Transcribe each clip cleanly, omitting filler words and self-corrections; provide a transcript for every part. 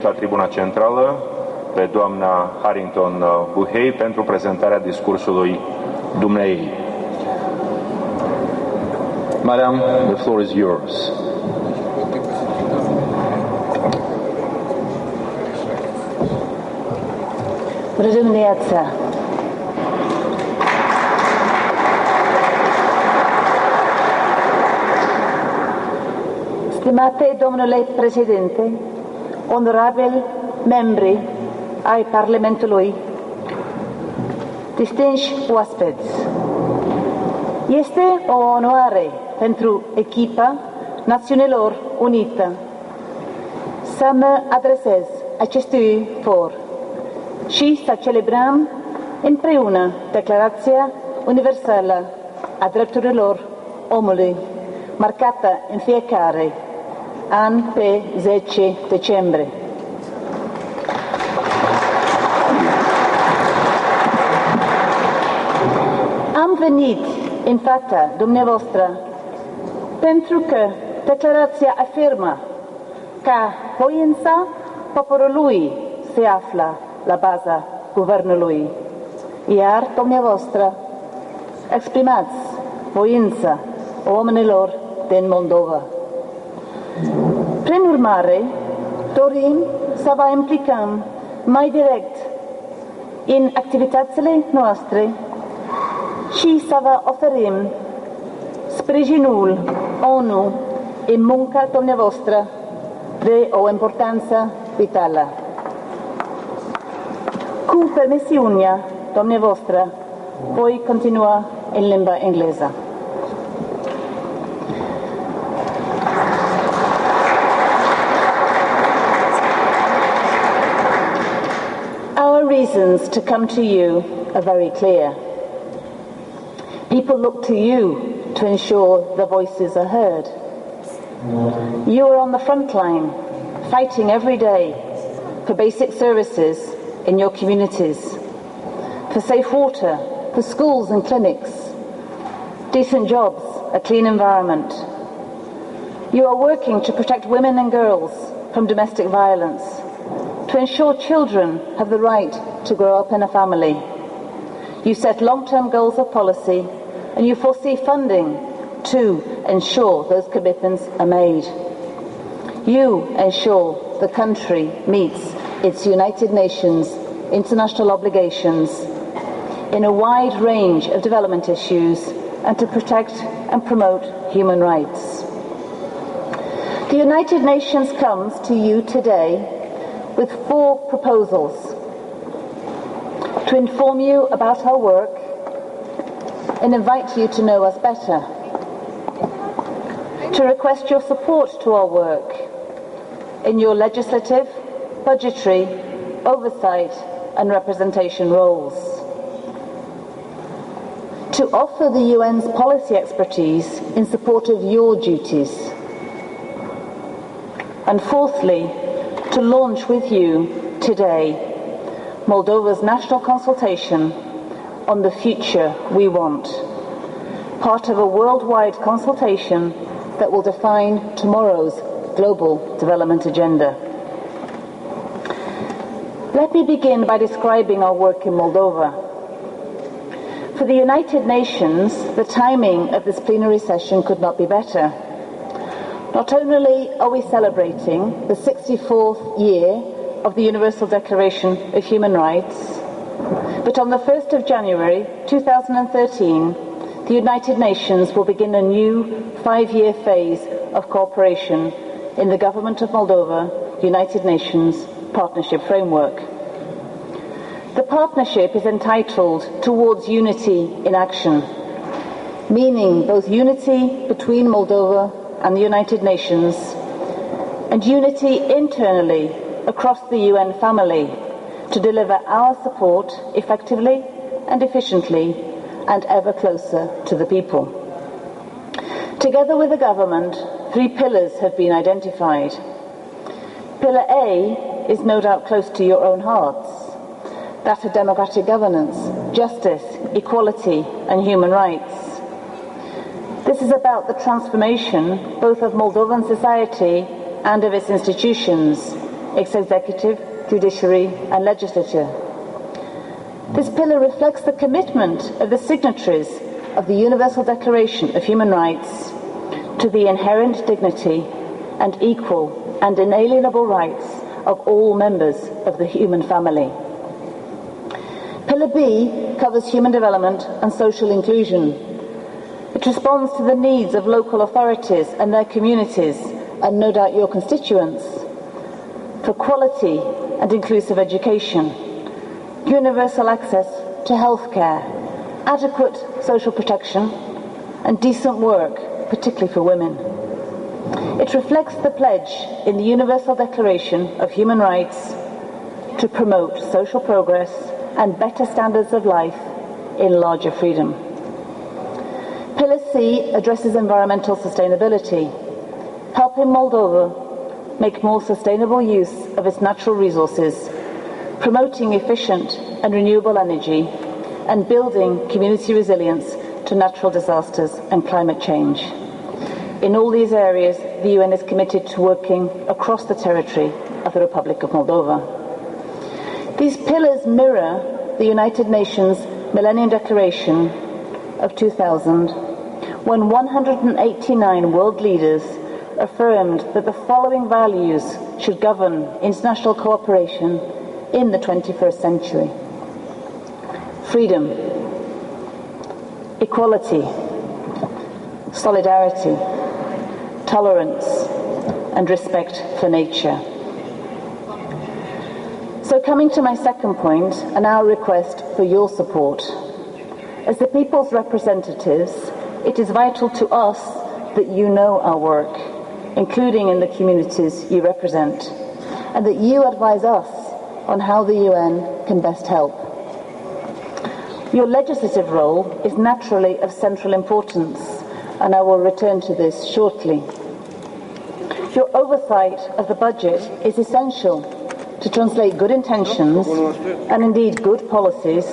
la tribuna centrală pe doamna Harrington Buhey pentru prezentarea discursului dumneei. Madam, the floor is yours. Bună dimineața! Stimate domnule președinte, onorabili membri ai Parlamentului, distinși oaspeți, este o onoare pentru echipa Națiunilor Unite să mă adresez acestui for și să celebrăm împreună Declarația Universală a Drepturilor Omului, marcată în fiecare an pe 10 decembrie. Am venit în fața dumneavoastră pentru că declarația afirmă că voința poporului se află la baza guvernului, iar dumneavoastră exprimați voința oamenilor din Moldova. Prin urmare, dorim să vă implicăm mai direct în activitățile noastre și să vă oferim sprijinul ONU în munca dumneavoastră de o importanță vitală. Cu permisiunea dumneavoastră, voi continua în limba engleză. Our reasons to come to you are very clear. People look to you to ensure their voices are heard. You are on the front line, fighting every day for basic services in your communities, for safe water, for schools and clinics, decent jobs, a clean environment. You are working to protect women and girls from domestic violence, to ensure children have the right to grow up in a family. You set long-term goals of policy and you foresee funding to ensure those commitments are made. You ensure the country meets its United Nations international obligations in a wide range of development issues and to protect and promote human rights. The United Nations comes to you today with 4 proposals to inform you about our work and invite you to know us better, to request your support to our work in your legislative, budgetary, oversight and representation roles, to offer the UN's policy expertise in support of your duties, and fourthly, to launch with you today Moldova's national consultation on the future we want, part of a worldwide consultation that will define tomorrow's global development agenda. Let me begin by describing our work in Moldova. For the United Nations, the timing of this plenary session could not be better. Not only are we celebrating the 64th year of the Universal Declaration of Human Rights, but on the 1st of January 2013, the United Nations will begin a new 5-year phase of cooperation in the Government of Moldova United Nations Partnership Framework. The partnership is entitled Towards Unity in Action, meaning both unity between Moldova and the United Nations and unity internally across the UN family to deliver our support effectively and efficiently and ever closer to the people. Together with the government, 3 pillars have been identified. Pillar A is no doubt close to your own hearts, that of democratic governance, justice, equality and human rights. This is about the transformation both of Moldovan society and of its institutions its executive, judiciary and legislature. This pillar reflects the commitment of the signatories of the Universal Declaration of Human Rights to the inherent dignity and equal and inalienable rights of all members of the human family. Pillar B covers human development and social inclusion. It responds to the needs of local authorities and their communities, and no doubt your constituents, for quality and inclusive education, universal access to healthcare, adequate social protection, and decent work, particularly for women. It reflects the pledge in the Universal Declaration of Human Rights to promote social progress and better standards of life in larger freedom. Pillar C addresses environmental sustainability, helping Moldova make more sustainable use of its natural resources, promoting efficient and renewable energy, and building community resilience to natural disasters and climate change. In all these areas, the UN is committed to working across the territory of the Republic of Moldova. These pillars mirror the United Nations Millennium Declaration of 2000, when 189 world leaders affirmed that the following values should govern international cooperation in the 21st century: freedom, equality, solidarity, tolerance, and respect for nature. So coming to my second point, and our request for your support. As the people's representatives, it is vital to us that you know our work, including in the communities you represent, and that you advise us on how the UN can best help. Your legislative role is naturally of central importance, and I will return to this shortly. Your oversight of the budget is essential to translate good intentions, and indeed good policies,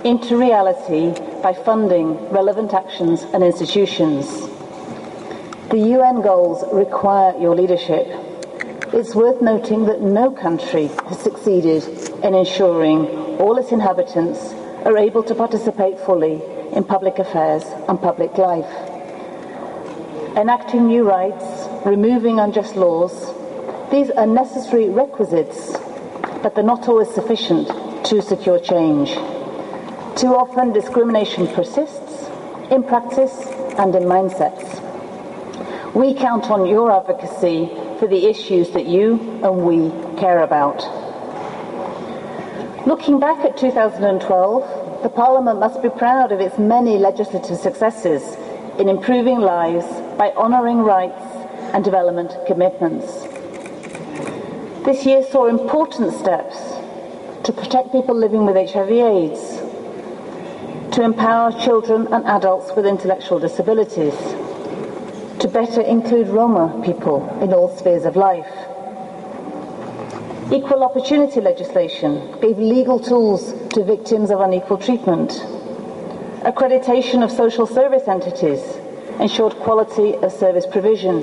into reality by funding relevant actions and institutions. The UN goals require your leadership. It's worth noting that no country has succeeded in ensuring all its inhabitants are able to participate fully in public affairs and public life. Enacting new rights, removing unjust laws, these are necessary requisites, but they're not always sufficient to secure change. Too often discrimination persists in practice and in mindsets. We count on your advocacy for the issues that you and we care about. Looking back at 2012, the Parliament must be proud of its many legislative successes in improving lives by honouring rights and development commitments. This year saw important steps to protect people living with HIV/AIDS, to empower children and adults with intellectual disabilities, to better include Roma people in all spheres of life. Equal opportunity legislation gave legal tools to victims of unequal treatment. Accreditation of social service entities ensured quality of service provision.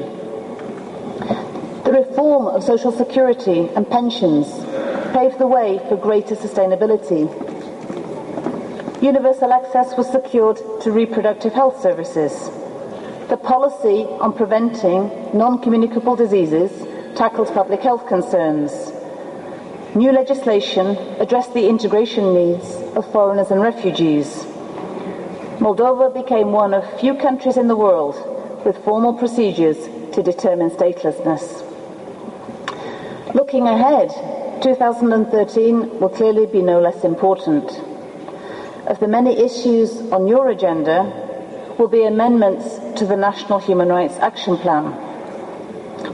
The reform of social security and pensions paved the way for greater sustainability. Universal access was secured to reproductive health services. The policy on preventing non-communicable diseases tackled public health concerns. New legislation addressed the integration needs of foreigners and refugees. Moldova became one of few countries in the world with formal procedures to determine statelessness. Looking ahead, 2013 will clearly be no less important. Of the many issues on your agenda will be amendments to the National Human Rights Action Plan.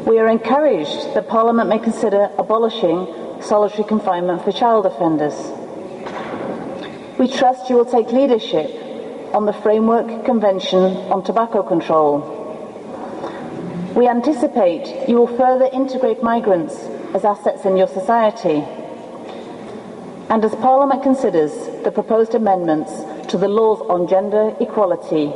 We are encouraged that Parliament may consider abolishing solitary confinement for child offenders. We trust you will take leadership on the Framework Convention on Tobacco Control. We anticipate you will further integrate migrants as assets in your society. And as Parliament considers the proposed amendments to the laws on gender equality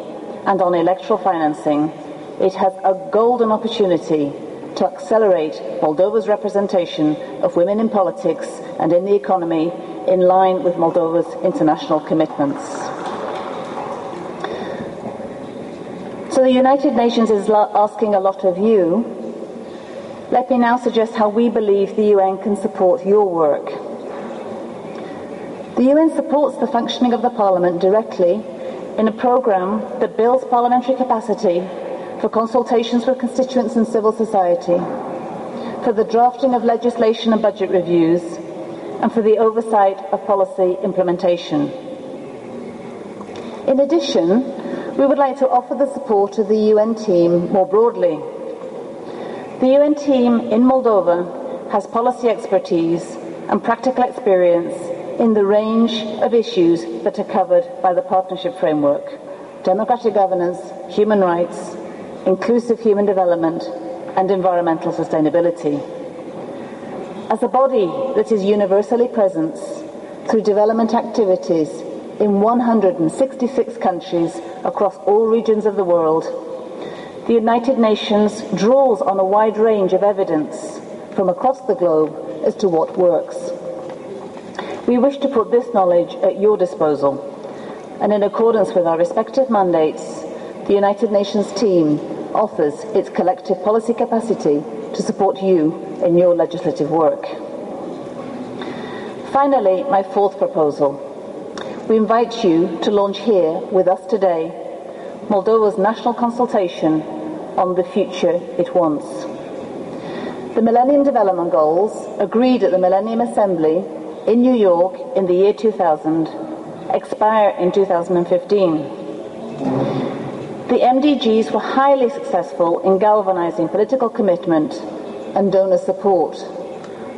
and on electoral financing, it has a golden opportunity to accelerate Moldova's representation of women in politics and in the economy in line with Moldova's international commitments. So the United Nations is asking a lot of you. Let me now suggest how we believe the UN can support your work. The UN supports the functioning of the Parliament directly in a programme that builds parliamentary capacity for consultations with constituents and civil society, for the drafting of legislation and budget reviews, and for the oversight of policy implementation. In addition, we would like to offer the support of the UN team more broadly. The UN team in Moldova has policy expertise and practical experience in the range of issues that are covered by the partnership framework: democratic governance, human rights, inclusive human development, and environmental sustainability. As a body that is universally present through development activities in 166 countries across all regions of the world, the United Nations draws on a wide range of evidence from across the globe as to what works. We wish to put this knowledge at your disposal, and in accordance with our respective mandates, the United Nations team offers its collective policy capacity to support you in your legislative work. Finally, my fourth proposal. We invite you to launch here with us today Moldova's national consultation on the future it wants. The Millennium Development Goals, agreed at the Millennium Assembly in New York in the year 2000, expire in 2015. The MDGs were highly successful in galvanizing political commitment and donor support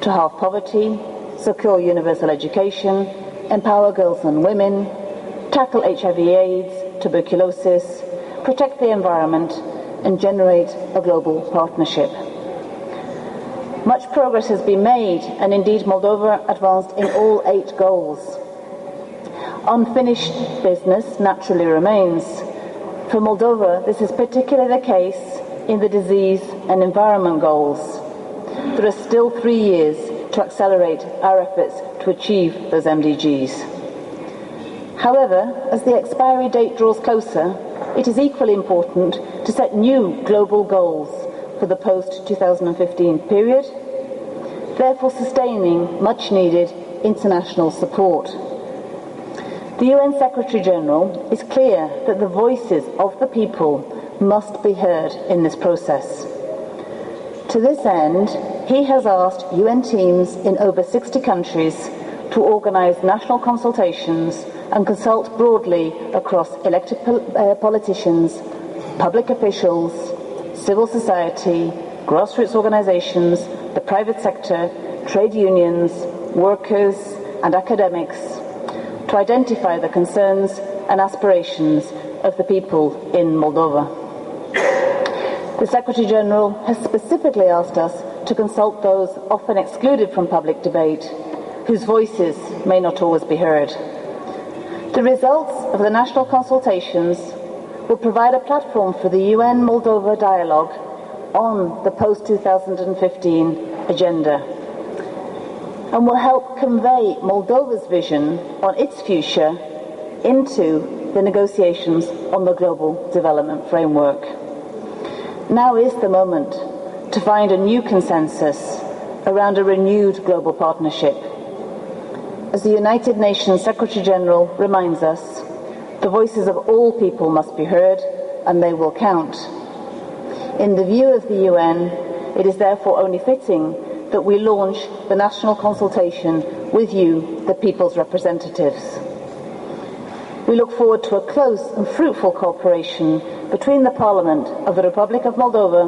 to halve poverty, secure universal education, empower girls and women, tackle HIV/AIDS, tuberculosis, protect the environment, and generate a global partnership. Much progress has been made, and indeed Moldova advanced in all 8 goals. Unfinished business naturally remains. For Moldova, this is particularly the case in the disease and environment goals. There are still 3 years to accelerate our efforts to achieve those MDGs. However, as the expiry date draws closer, it is equally important to set new global goals for the post-2015 period, therefore sustaining much-needed international support. The UN Secretary-General is clear that the voices of the people must be heard in this process. To this end, he has asked UN teams in over 60 countries to organize national consultations and consult broadly across elected politicians, public officials, civil society, grassroots organizations, the private sector, trade unions, workers, and academics, to identify the concerns and aspirations of the people in Moldova. The Secretary-General has specifically asked us to consult those often excluded from public debate, whose voices may not always be heard. The results of the national consultations will provide a platform for the UN Moldova dialogue on the post-2015 agenda, and will help convey Moldova's vision on its future into the negotiations on the global development framework. Now is the moment to find a new consensus around a renewed global partnership. As the United Nations Secretary-General reminds us, the voices of all people must be heard, and they will count. In the view of the UN, it is therefore only fitting that we launch the national consultation with you, the people's representatives. We look forward to a close and fruitful cooperation between the Parliament of the Republic of Moldova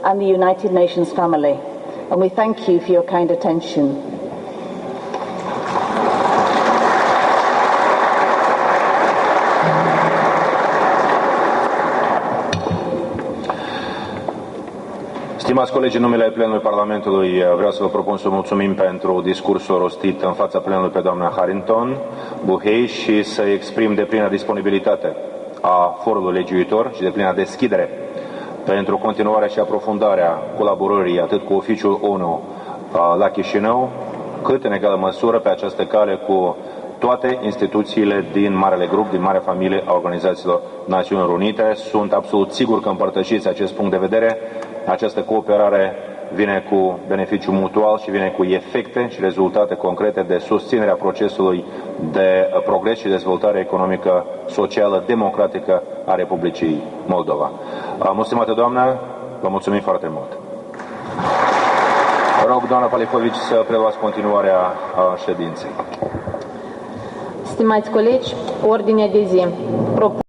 and the United Nations family, and we thank you for your kind attention. Stimați colegi, în numele plenului Parlamentului vreau să vă propun să mulțumim pentru discursul rostit în fața plenului pe doamna Harrington-Buhey și să exprim deplină disponibilitate a forului legiuitor și deplină deschidere pentru continuarea și aprofundarea colaborării atât cu oficiul ONU la Chișinău, cât în egală măsură pe această cale cu toate instituțiile din marele grup, din marea familie a Organizațiilor Națiunilor Unite. Sunt absolut sigur că împărtășiți acest punct de vedere. Această cooperare vine cu beneficiu mutual și vine cu efecte și rezultate concrete de susținerea procesului de progres și dezvoltare economică, socială, democratică a Republicii Moldova. Stimată doamnă, vă mulțumim foarte mult. Rog, doamna Palifovici, să preluați continuarea ședinței. Stimați colegi, ordinea de zi.